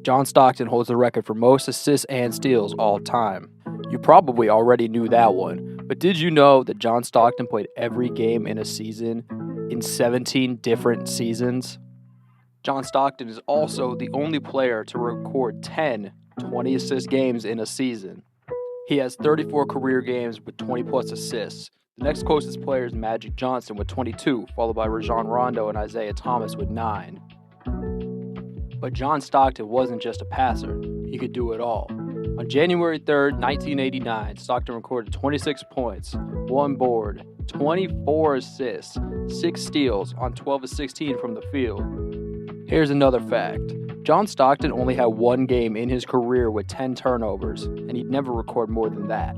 John Stockton holds the record for most assists and steals all time. You probably already knew that one, but did you know that John Stockton played every game in a season in 17 different seasons? John Stockton is also the only player to record 10 20-assist games in a season. He has 34 career games with 20-plus assists. The next closest player is Magic Johnson with 22, followed by Rajon Rondo and Isaiah Thomas with 9. But John Stockton wasn't just a passer, he could do it all. On January 3rd, 1989, Stockton recorded 26 points, 1 board, 24 assists, 6 steals on 12 of 16 from the field. Here's another fact. John Stockton only had 1 game in his career with 10 turnovers, and he'd never record more than that.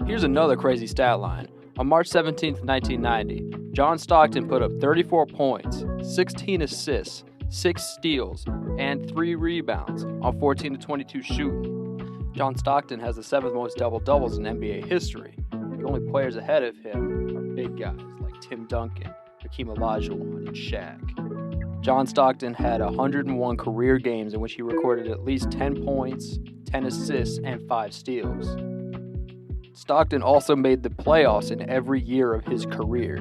Here's another crazy stat line. On March 17, 1990, John Stockton put up 34 points, 16 assists, 6 steals, and 3 rebounds on 14 of 22 shooting. John Stockton has the 7th most double-doubles in NBA history. The only players ahead of him are big guys like Tim Duncan, Hakeem Olajuwon, and Shaq. John Stockton had 101 career games in which he recorded at least 10 points, 10 assists, and 5 steals. Stockton also made the playoffs in every year of his career.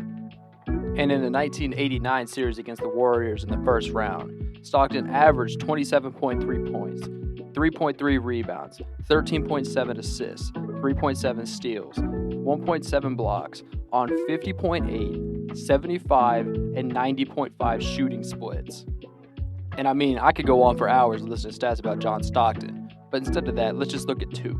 And in the 1989 series against the Warriors in the first round, Stockton averaged 27.3 points, 3.3 rebounds, 13.7 assists, 3.7 steals, 1.7 blocks on 50.8, 75, and 90.5 shooting splits. And I mean, I could go on for hours listening to stats about John Stockton, but instead of that, let's just look at 2.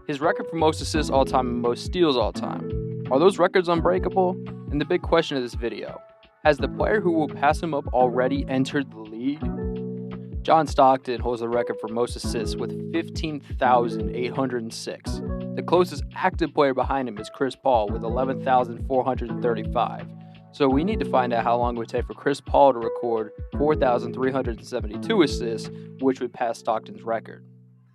His record for most assists all time and most steals all time. Are those records unbreakable? And the big question of this video, has the player who will pass him up already entered the league? John Stockton holds the record for most assists with 15,806. The closest active player behind him is Chris Paul with 11,435. So we need to find out how long it would take for Chris Paul to record 4,372 assists, which would pass Stockton's record.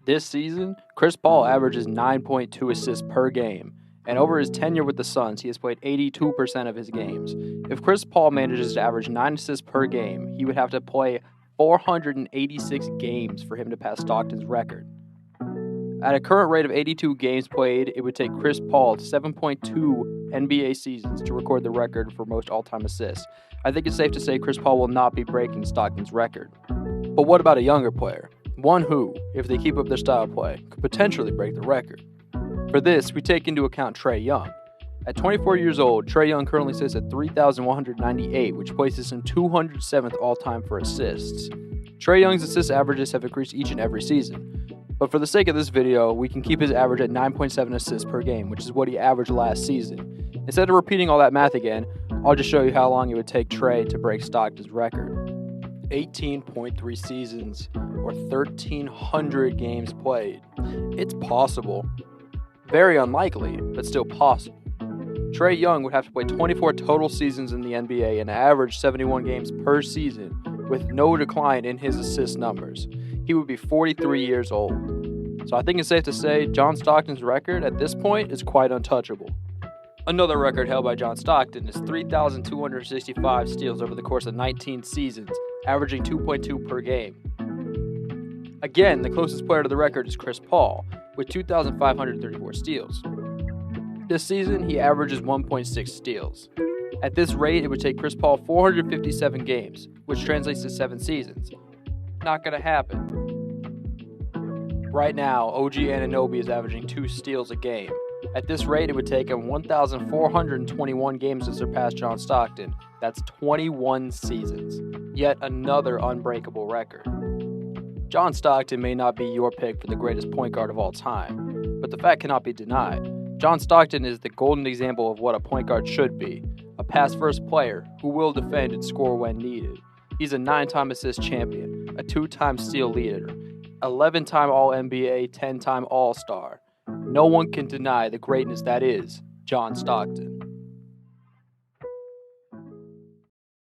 This season, Chris Paul averages 9.2 assists per game, and over his tenure with the Suns, he has played 82% of his games. If Chris Paul manages to average 9 assists per game, he would have to play 486 games for him to pass Stockton's record. At a current rate of 82 games played, it would take Chris Paul 7.2 NBA seasons to record the record for most all-time assists. I think it's safe to say Chris Paul will not be breaking Stockton's record. But what about a younger player? One who, if they keep up their style of play, could potentially break the record. For this, we take into account Trae Young. At 24 years old, Trae Young currently sits at 3,198, which places him 207th all-time for assists. Trae Young's assist averages have increased each and every season, but for the sake of this video, we can keep his average at 9.7 assists per game, which is what he averaged last season. Instead of repeating all that math again, I'll just show you how long it would take Trae to break Stockton's record. 18.3 seasons, or 1,300 games played. It's possible. Very unlikely, but still possible. Trae Young would have to play 24 total seasons in the NBA and average 71 games per season, with no decline in his assist numbers. He would be 43 years old. So I think it's safe to say John Stockton's record at this point is quite untouchable. Another record held by John Stockton is 3,265 steals over the course of 19 seasons, averaging 2.2 per game. Again, the closest player to the record is Chris Paul, with 2,534 steals. This season, he averages 1.6 steals. At this rate, it would take Chris Paul 457 games, which translates to 7 seasons. Not gonna happen. Right now, OG Anunoby is averaging 2 steals a game. At this rate, it would take him 1,421 games to surpass John Stockton. That's 21 seasons. Yet another unbreakable record. John Stockton may not be your pick for the greatest point guard of all time, but the fact cannot be denied. John Stockton is the golden example of what a point guard should be, a pass-first player who will defend and score when needed. He's a 9-time assist champion, a 2-time steal leader, 11-time All-NBA, 10-time All-Star. No one can deny the greatness that is John Stockton.